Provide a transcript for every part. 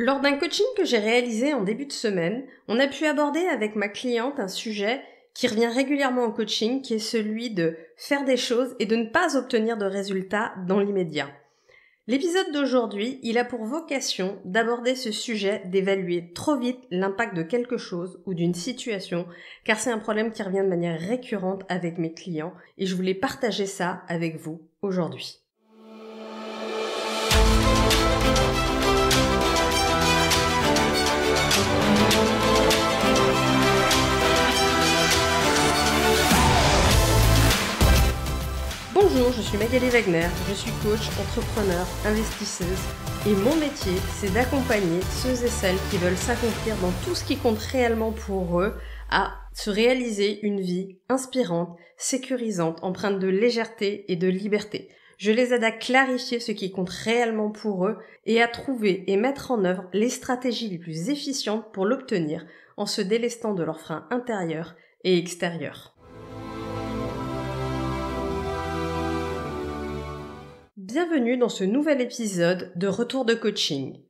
Lors d'un coaching que j'ai réalisé en début de semaine, on a pu aborder avec ma cliente un sujet qui revient régulièrement en coaching, qui est celui de faire des choses et de ne pas obtenir de résultats dans l'immédiat. L'épisode d'aujourd'hui, il a pour vocation d'aborder ce sujet, d'évaluer trop vite l'impact de quelque chose ou d'une situation, car c'est un problème qui revient de manière récurrente avec mes clients et je voulais partager ça avec vous aujourd'hui. Bonjour, je suis Magali Wagner, je suis coach, entrepreneur, investisseuse et mon métier, c'est d'accompagner ceux et celles qui veulent s'accomplir dans tout ce qui compte réellement pour eux à se réaliser une vie inspirante, sécurisante, empreinte de légèreté et de liberté. Je les aide à clarifier ce qui compte réellement pour eux et à trouver et mettre en œuvre les stratégies les plus efficientes pour l'obtenir en se délestant de leurs freins intérieurs et extérieurs. Bienvenue dans ce nouvel épisode de Retour de coaching.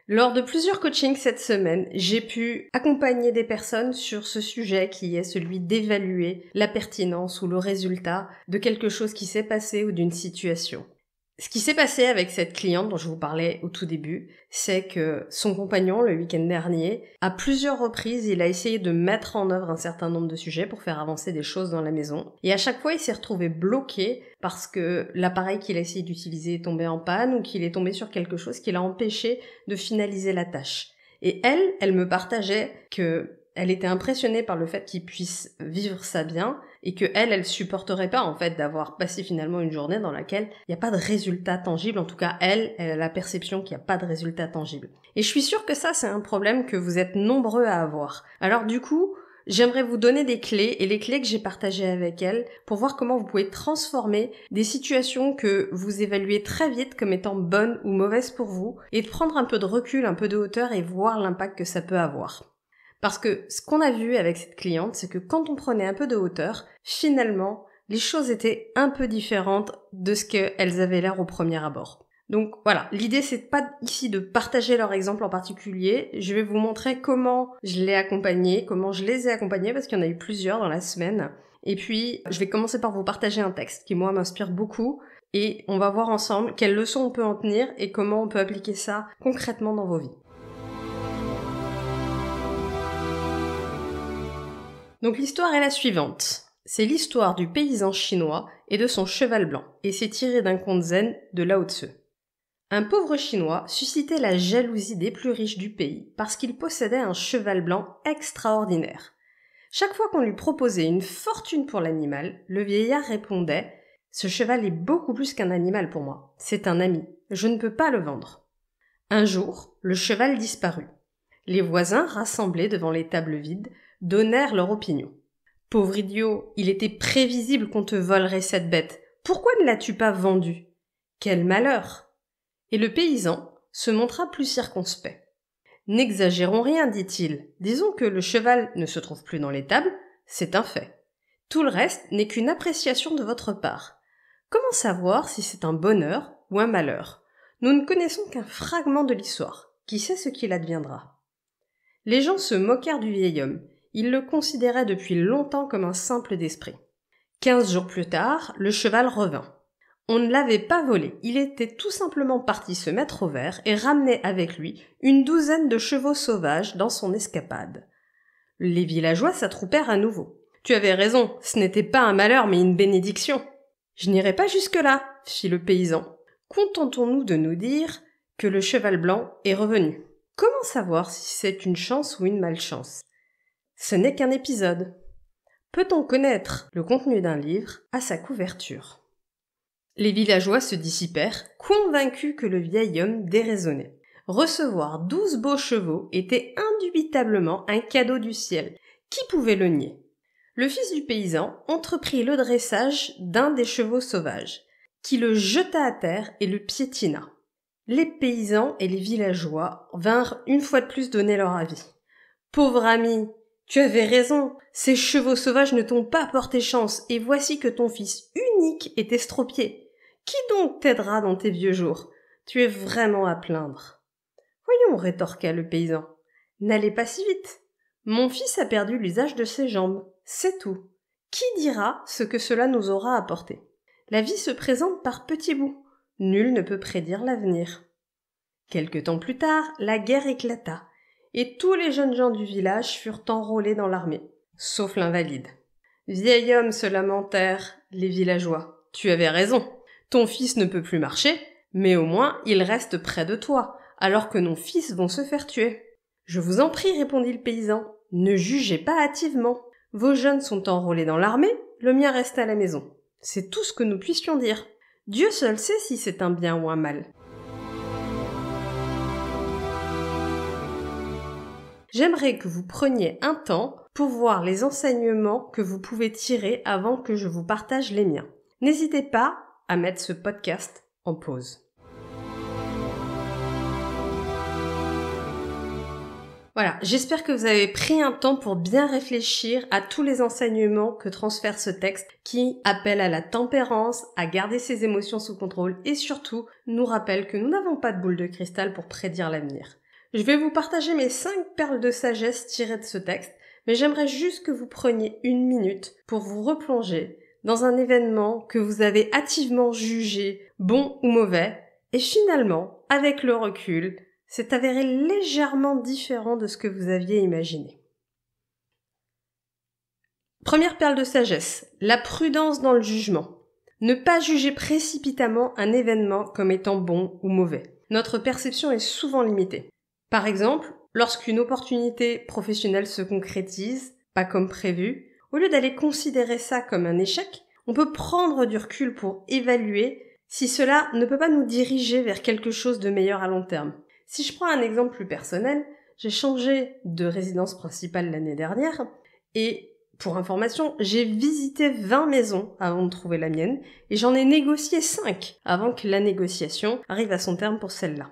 Lors de plusieurs coachings cette semaine, j'ai pu accompagner des personnes sur ce sujet qui est celui d'évaluer la pertinence ou le résultat de quelque chose qui s'est passé ou d'une situation. Ce qui s'est passé avec cette cliente dont je vous parlais au tout début, c'est que son compagnon, le week-end dernier, à plusieurs reprises, il a essayé de mettre en œuvre un certain nombre de sujets pour faire avancer des choses dans la maison. Et à chaque fois, il s'est retrouvé bloqué parce que l'appareil qu'il a essayé d'utiliser est tombé en panne ou qu'il est tombé sur quelque chose qui l'a empêché de finaliser la tâche. Et elle me partageait que elle était impressionnée par le fait qu'il puisse vivre ça bien et que elle supporterait pas en fait d'avoir passé finalement une journée dans laquelle il n'y a pas de résultat tangible. En tout cas, elle a la perception qu'il n'y a pas de résultat tangible. Et je suis sûre que ça, c'est un problème que vous êtes nombreux à avoir. Alors du coup, j'aimerais vous donner des clés et les clés que j'ai partagées avec elle pour voir comment vous pouvez transformer des situations que vous évaluez très vite comme étant bonnes ou mauvaises pour vous et de prendre un peu de recul, un peu de hauteur et voir l'impact que ça peut avoir. Parce que ce qu'on a vu avec cette cliente, c'est que quand on prenait un peu de hauteur, finalement, les choses étaient un peu différentes de ce qu'elles avaient l'air au premier abord. Donc voilà, l'idée c'est pas ici de partager leur exemple en particulier, je vais vous montrer comment je l'ai accompagnée, comment je les ai accompagnés parce qu'il y en a eu plusieurs dans la semaine. Et puis, je vais commencer par vous partager un texte qui moi m'inspire beaucoup et on va voir ensemble quelles leçons on peut en tenir et comment on peut appliquer ça concrètement dans vos vies. Donc l'histoire est la suivante. C'est l'histoire du paysan chinois et de son cheval blanc, et c'est tiré d'un conte zen de Lao Tzu. Un pauvre chinois suscitait la jalousie des plus riches du pays parce qu'il possédait un cheval blanc extraordinaire. Chaque fois qu'on lui proposait une fortune pour l'animal, le vieillard répondait « Ce cheval est beaucoup plus qu'un animal pour moi, c'est un ami, je ne peux pas le vendre. » Un jour, le cheval disparut. Les voisins, rassemblés devant les tables vides, donnèrent leur opinion. « Pauvre idiot, il était prévisible qu'on te volerait cette bête. Pourquoi ne l'as-tu pas vendue ? Quel malheur !» Et le paysan se montra plus circonspect. « N'exagérons rien, dit-il. Disons que le cheval ne se trouve plus dans l'étable, c'est un fait. Tout le reste n'est qu'une appréciation de votre part. Comment savoir si c'est un bonheur ou un malheur ? Nous ne connaissons qu'un fragment de l'histoire. Qui sait ce qu'il adviendra ? » Les gens se moquèrent du vieil homme. Ils le considéraient depuis longtemps comme un simple d'esprit. 15 jours plus tard, le cheval revint. On ne l'avait pas volé, il était tout simplement parti se mettre au vert et ramenait avec lui une douzaine de chevaux sauvages dans son escapade. Les villageois s'attroupèrent à nouveau. « Tu avais raison, ce n'était pas un malheur mais une bénédiction. »« Je n'irai pas jusque-là, » fit le paysan. « Contentons-nous de nous dire que le cheval blanc est revenu. Comment savoir si c'est une chance ou une malchance ? Ce n'est qu'un épisode. Peut-on connaître le contenu d'un livre à sa couverture ? » Les villageois se dissipèrent, convaincus que le vieil homme déraisonnait. Recevoir 12 beaux chevaux était indubitablement un cadeau du ciel. Qui pouvait le nier ? Le fils du paysan entreprit le dressage d'un des chevaux sauvages, qui le jeta à terre et le piétina. Les paysans et les villageois vinrent une fois de plus donner leur avis. « Pauvre ami, tu avais raison, ces chevaux sauvages ne t'ont pas porté chance, et voici que ton fils unique est estropié. Qui donc t'aidera dans tes vieux jours ? Tu es vraiment à plaindre. » Voyons, rétorqua le paysan. N'allez pas si vite. Mon fils a perdu l'usage de ses jambes, c'est tout. Qui dira ce que cela nous aura apporté? La vie se présente par petits bouts. Nul ne peut prédire l'avenir. Quelque temps plus tard, la guerre éclata, et tous les jeunes gens du village furent enrôlés dans l'armée, sauf l'invalide. Vieil homme, se lamentèrent les villageois. Tu avais raison. Ton fils ne peut plus marcher, mais au moins il reste près de toi, alors que nos fils vont se faire tuer. Je vous en prie, répondit le paysan, ne jugez pas hâtivement. Vos jeunes sont enrôlés dans l'armée, le mien reste à la maison. C'est tout ce que nous puissions dire. Dieu seul sait si c'est un bien ou un mal. J'aimerais que vous preniez un temps pour voir les enseignements que vous pouvez tirer avant que je vous partage les miens. N'hésitez pas à mettre ce podcast en pause. Voilà, j'espère que vous avez pris un temps pour bien réfléchir à tous les enseignements que transfère ce texte qui appelle à la tempérance, à garder ses émotions sous contrôle et surtout nous rappelle que nous n'avons pas de boule de cristal pour prédire l'avenir. Je vais vous partager mes 5 perles de sagesse tirées de ce texte, mais j'aimerais juste que vous preniez 1 minute pour vous replonger dans un événement que vous avez hâtivement jugé bon ou mauvais, et finalement, avec le recul, c'est avéré légèrement différent de ce que vous aviez imaginé. Première perle de sagesse, la prudence dans le jugement. Ne pas juger précipitamment un événement comme étant bon ou mauvais. Notre perception est souvent limitée. Par exemple, lorsqu'une opportunité professionnelle se concrétise, pas comme prévu, au lieu d'aller considérer ça comme un échec, on peut prendre du recul pour évaluer si cela ne peut pas nous diriger vers quelque chose de meilleur à long terme. Si je prends un exemple plus personnel, j'ai changé de résidence principale l'année dernière et, pour information, j'ai visité 20 maisons avant de trouver la mienne et j'en ai négocié 5 avant que la négociation arrive à son terme pour celle-là.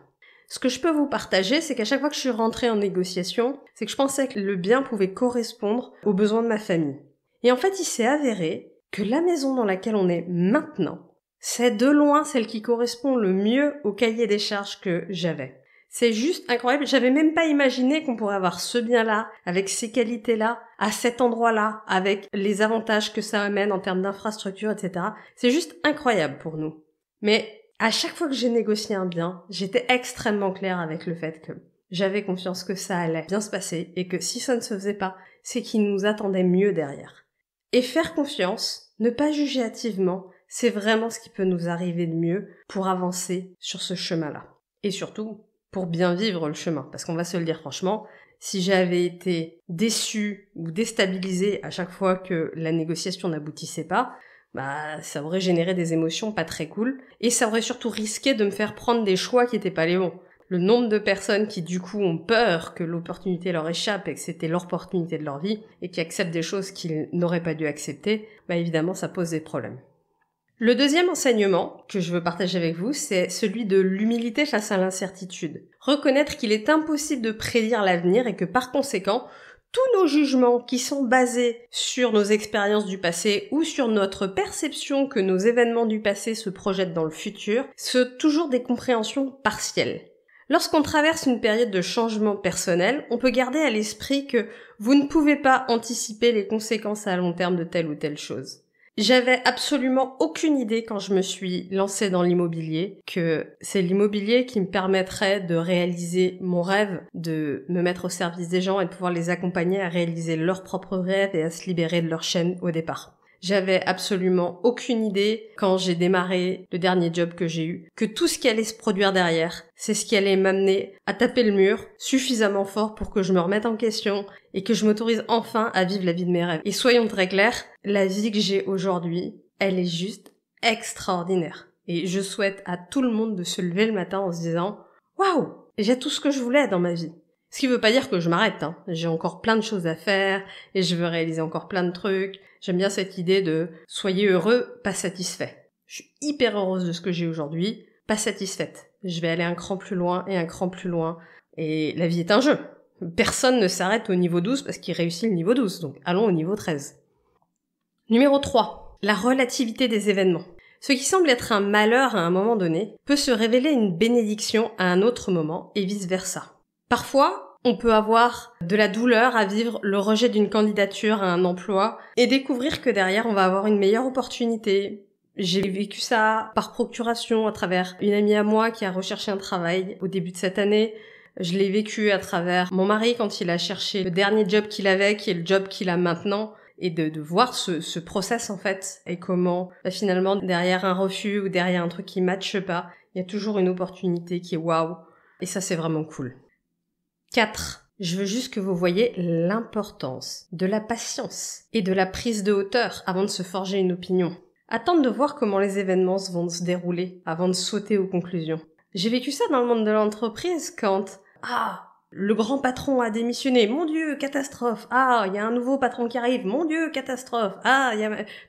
Ce que je peux vous partager, c'est qu'à chaque fois que je suis rentrée en négociation, c'est que je pensais que le bien pouvait correspondre aux besoins de ma famille. Et en fait, il s'est avéré que la maison dans laquelle on est maintenant, c'est de loin celle qui correspond le mieux au cahier des charges que j'avais. C'est juste incroyable, j'avais même pas imaginé qu'on pourrait avoir ce bien-là, avec ces qualités-là, à cet endroit-là, avec les avantages que ça amène en termes d'infrastructure, etc. C'est juste incroyable pour nous. Mais à chaque fois que j'ai négocié un bien, j'étais extrêmement claire avec le fait que j'avais confiance que ça allait bien se passer et que si ça ne se faisait pas, c'est qu'il nous attendait mieux derrière. Et faire confiance, ne pas juger hâtivement, c'est vraiment ce qui peut nous arriver de mieux pour avancer sur ce chemin-là. Et surtout, pour bien vivre le chemin. Parce qu'on va se le dire franchement, si j'avais été déçue ou déstabilisée à chaque fois que la négociation n'aboutissait pas, ça aurait généré des émotions pas très cool, et ça aurait surtout risqué de me faire prendre des choix qui étaient pas les bons. Le nombre de personnes qui du coup ont peur que l'opportunité leur échappe et que c'était l'opportunité de leur vie, et qui acceptent des choses qu'ils n'auraient pas dû accepter, évidemment ça pose des problèmes. Le deuxième enseignement que je veux partager avec vous, c'est celui de l'humilité face à l'incertitude. Reconnaître qu'il est impossible de prédire l'avenir et que par conséquent, tous nos jugements qui sont basés sur nos expériences du passé ou sur notre perception que nos événements du passé se projettent dans le futur, sont toujours des compréhensions partielles. Lorsqu'on traverse une période de changement personnel, on peut garder à l'esprit que vous ne pouvez pas anticiper les conséquences à long terme de telle ou telle chose. J'avais absolument aucune idée quand je me suis lancée dans l'immobilier que c'est l'immobilier qui me permettrait de réaliser mon rêve, de me mettre au service des gens et de pouvoir les accompagner à réaliser leurs propres rêves et à se libérer de leur chaîne au départ. J'avais absolument aucune idée, quand j'ai démarré le dernier job que j'ai eu, que tout ce qui allait se produire derrière, c'est ce qui allait m'amener à taper le mur suffisamment fort pour que je me remette en question et que je m'autorise enfin à vivre la vie de mes rêves. Et soyons très clairs, la vie que j'ai aujourd'hui, elle est juste extraordinaire. Et je souhaite à tout le monde de se lever le matin en se disant « Waouh, j'ai tout ce que je voulais dans ma vie ». Ce qui veut pas dire que je m'arrête, J'ai encore plein de choses à faire et je veux réaliser encore plein de trucs. J'aime bien cette idée de « soyez heureux, pas satisfait ». Je suis hyper heureuse de ce que j'ai aujourd'hui, pas satisfaite. Je vais aller un cran plus loin et un cran plus loin. Et la vie est un jeu. Personne ne s'arrête au niveau 12 parce qu'il réussit le niveau 12, donc allons au niveau 13. Numéro 3. La relativité des événements. Ce qui semble être un malheur à un moment donné peut se révéler une bénédiction à un autre moment et vice-versa. Parfois, on peut avoir de la douleur à vivre le rejet d'une candidature à un emploi et découvrir que derrière, on va avoir une meilleure opportunité. J'ai vécu ça par procuration à travers une amie à moi qui a recherché un travail au début de cette année. Je l'ai vécu à travers mon mari quand il a cherché le dernier job qu'il avait, qui est le job qu'il a maintenant, et de voir ce process en fait, et comment finalement derrière un refus ou derrière un truc qui matche pas, il y a toujours une opportunité qui est waouh, et ça c'est vraiment cool. 4. Je veux juste que vous voyez l'importance de la patience et de la prise de hauteur avant de se forger une opinion. Attendre de voir comment les événements vont se dérouler avant de sauter aux conclusions. J'ai vécu ça dans le monde de l'entreprise quand le grand patron a démissionné, mon Dieu, catastrophe. Il y a un nouveau patron qui arrive, mon Dieu, catastrophe.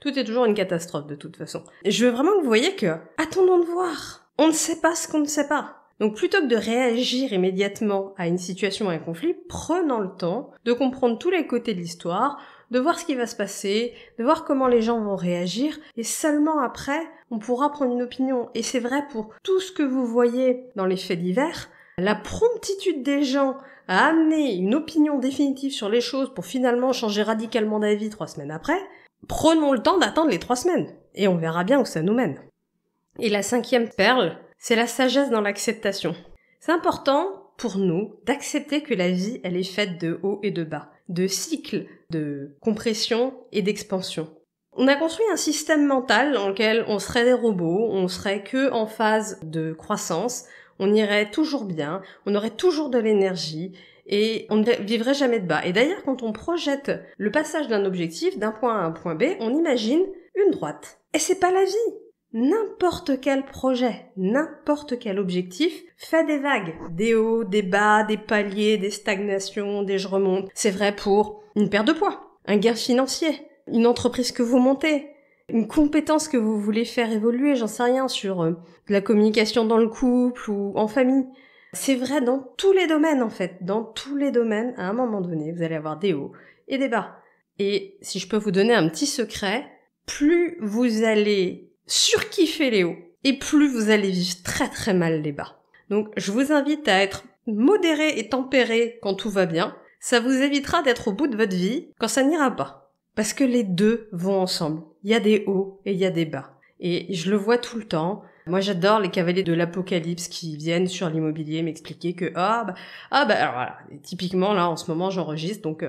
Tout est toujours une catastrophe de toute façon. Et je veux vraiment que vous voyez que, attendons de voir. On ne sait pas ce qu'on ne sait pas. Donc plutôt que de réagir immédiatement à une situation, à un conflit, prenons le temps de comprendre tous les côtés de l'histoire, de voir ce qui va se passer, de voir comment les gens vont réagir, et seulement après, on pourra prendre une opinion. Et c'est vrai pour tout ce que vous voyez dans les faits divers, la promptitude des gens à amener une opinion définitive sur les choses pour finalement changer radicalement d'avis 3 semaines après, prenons le temps d'attendre les 3 semaines, et on verra bien où ça nous mène. Et la 5e perle, c'est la sagesse dans l'acceptation. C'est important pour nous d'accepter que la vie, elle est faite de hauts et de bas, de cycles, de compression et d'expansion. On a construit un système mental dans lequel on serait des robots, on serait que en phase de croissance, on irait toujours bien, on aurait toujours de l'énergie et on ne vivrait jamais de bas. Et d'ailleurs, quand on projette le passage d'un objectif, d'un point A à un point B, on imagine une droite. Et c'est pas la vie. N'importe quel projet, n'importe quel objectif fait des vagues, des hauts, des bas, des paliers, des stagnations, des je remonte. C'est vrai pour une perte de poids, un gain financier, une entreprise que vous montez, une compétence que vous voulez faire évoluer, j'en sais rien, sur de la communication dans le couple ou en famille. C'est vrai dans tous les domaines en fait, dans tous les domaines, à un moment donné, vous allez avoir des hauts et des bas. Et si je peux vous donner un petit secret, plus vous allez surkiffer les hauts, et plus vous allez vivre très très mal les bas. Donc je vous invite à être modéré et tempéré quand tout va bien, ça vous évitera d'être au bout de votre vie quand ça n'ira pas. Parce que les deux vont ensemble. Il y a des hauts et il y a des bas. Et je le vois tout le temps. Moi j'adore les cavaliers de l'apocalypse qui viennent sur l'immobilier m'expliquer que alors voilà, et typiquement là en ce moment j'enregistre donc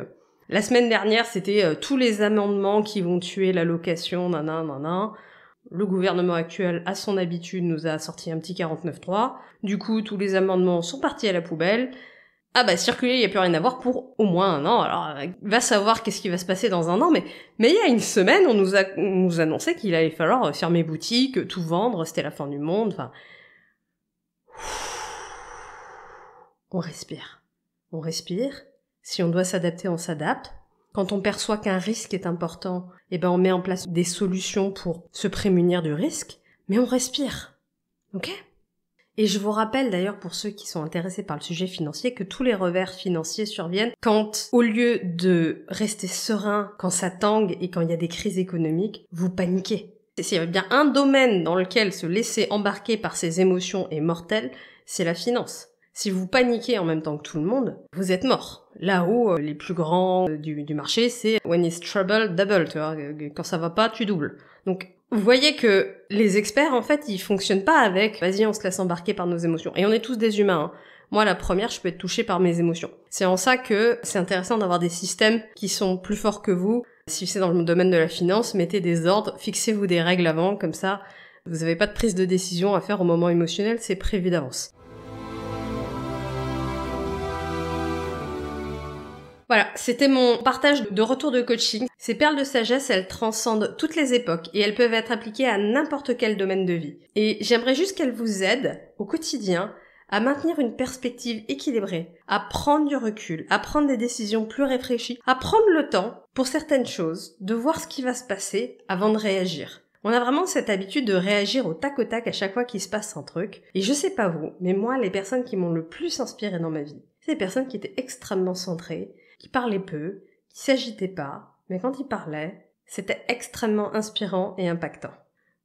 la semaine dernière c'était tous les amendements qui vont tuer la location nanana. Le gouvernement actuel, à son habitude, nous a sorti un petit 49.3. Du coup, tous les amendements sont partis à la poubelle. Circuler, il n'y a plus rien à voir pour au moins un an. Alors, va savoir qu'est-ce qui va se passer dans un an, mais il y a une semaine, on nous annonçait qu'il allait falloir fermer boutique, tout vendre, c'était la fin du monde, enfin... On respire. On respire. Si on doit s'adapter, on s'adapte. Quand on perçoit qu'un risque est important, on met en place des solutions pour se prémunir du risque, mais on respire. Ok ? Et je vous rappelle d'ailleurs pour ceux qui sont intéressés par le sujet financier que tous les revers financiers surviennent quand, au lieu de rester serein quand ça tangue et quand il y a des crises économiques, vous paniquez. S'il y avait bien un domaine dans lequel se laisser embarquer par ses émotions est mortel, c'est la finance. Si vous paniquez en même temps que tout le monde, vous êtes mort. Là-haut, les plus grands du marché, c'est when it's trouble, double, tu vois. Quand ça va pas, tu doubles. Donc, vous voyez que les experts, en fait, ils fonctionnent pas avec vas-y, on se laisse embarquer par nos émotions. Et on est tous des humains, hein. Moi, la première, je peux être touchée par mes émotions. C'est en ça que c'est intéressant d'avoir des systèmes qui sont plus forts que vous. Si c'est dans le domaine de la finance, mettez des ordres, fixez-vous des règles avant, comme ça, vous n'avez pas de prise de décision à faire au moment émotionnel, c'est prévu d'avance. Voilà, c'était mon partage de retour de coaching. Ces perles de sagesse, elles transcendent toutes les époques et elles peuvent être appliquées à n'importe quel domaine de vie. Et j'aimerais juste qu'elles vous aident au quotidien à maintenir une perspective équilibrée, à prendre du recul, à prendre des décisions plus réfléchies, à prendre le temps, pour certaines choses, de voir ce qui va se passer avant de réagir. On a vraiment cette habitude de réagir au tac à chaque fois qu'il se passe un truc. Et je sais pas vous, mais moi, les personnes qui m'ont le plus inspiré dans ma vie, c'est des personnes qui étaient extrêmement centrées, qui parlaient peu, qui s'agitaient pas, mais quand ils parlaient, c'était extrêmement inspirant et impactant.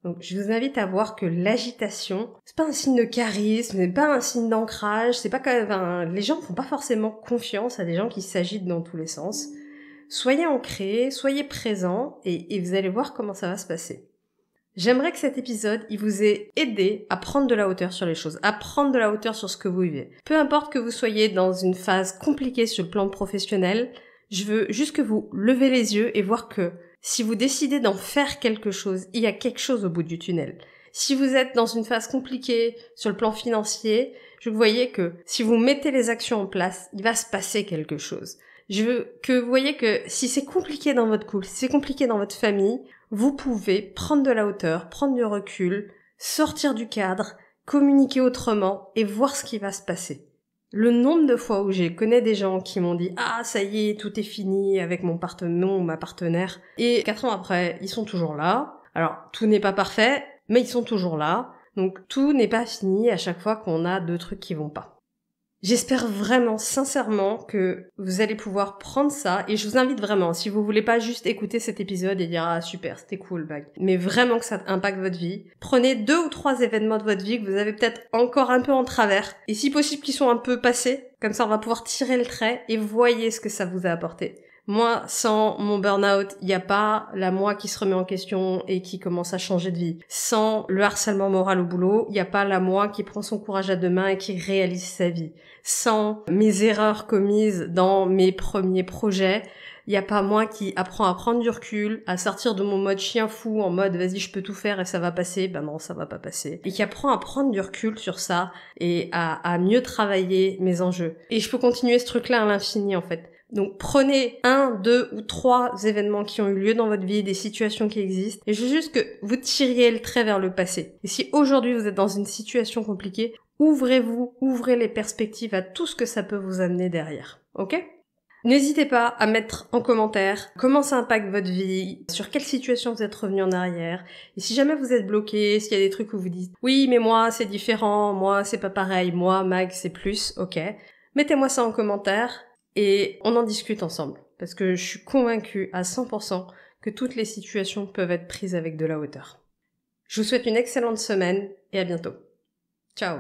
Donc, je vous invite à voir que l'agitation, c'est pas un signe de charisme, c'est pas un signe d'ancrage, c'est pas les gens font pas forcément confiance à des gens qui s'agitent dans tous les sens. Soyez ancrés, soyez présents et vous allez voir comment ça va se passer. J'aimerais que cet épisode, il vous ait aidé à prendre de la hauteur sur les choses, à prendre de la hauteur sur ce que vous vivez. Peu importe que vous soyez dans une phase compliquée sur le plan professionnel, je veux juste que vous levez les yeux et voir que si vous décidez d'en faire quelque chose, il y a quelque chose au bout du tunnel. Si vous êtes dans une phase compliquée sur le plan financier, je veux que vous voyez que si vous mettez les actions en place, il va se passer quelque chose. Je veux que vous voyez que si c'est compliqué dans votre couple, si c'est compliqué dans votre famille, vous pouvez prendre de la hauteur, prendre du recul, sortir du cadre, communiquer autrement et voir ce qui va se passer. Le nombre de fois où je connais des gens qui m'ont dit « Ah, ça y est, tout est fini avec mon partenaire ou ma partenaire » et 4 ans après, ils sont toujours là. Alors, tout n'est pas parfait, mais ils sont toujours là. Donc, tout n'est pas fini à chaque fois qu'on a 2 trucs qui vont pas. J'espère vraiment, sincèrement, que vous allez pouvoir prendre ça, et je vous invite vraiment, si vous voulez pas juste écouter cet épisode et dire « Ah, super, c'était cool, bag », mais vraiment que ça impacte votre vie, prenez 2 ou 3 événements de votre vie que vous avez peut-être encore un peu en travers, et si possible qu'ils sont un peu passés, comme ça on va pouvoir tirer le trait, et voyez ce que ça vous a apporté. Moi, sans mon burn-out, il n'y a pas la moi qui se remet en question et qui commence à changer de vie. Sans le harcèlement moral au boulot, il n'y a pas la moi qui prend son courage à 2 mains et qui réalise sa vie. Sans mes erreurs commises dans mes premiers projets, il n'y a pas moi qui apprend à prendre du recul, à sortir de mon mode chien fou en mode vas-y je peux tout faire et ça va passer, ben non ça va pas passer. Et qui apprend à prendre du recul sur ça et à mieux travailler mes enjeux. Et je peux continuer ce truc-là à l'infini en fait. Donc prenez 1, 2 ou 3 événements qui ont eu lieu dans votre vie, des situations qui existent, et je veux juste que vous tiriez le trait vers le passé. Et si aujourd'hui vous êtes dans une situation compliquée, ouvrez-vous, ouvrez les perspectives à tout ce que ça peut vous amener derrière. Ok ? N'hésitez pas à mettre en commentaire comment ça impacte votre vie, sur quelle situation vous êtes revenu en arrière, et si jamais vous êtes bloqué, s'il y a des trucs où vous dites « Oui, mais moi c'est différent, moi c'est pas pareil, moi Mag c'est plus, ok ?» Mettez-moi ça en commentaire. Et on en discute ensemble, parce que je suis convaincue à 100% que toutes les situations peuvent être prises avec de la hauteur. Je vous souhaite une excellente semaine et à bientôt. Ciao.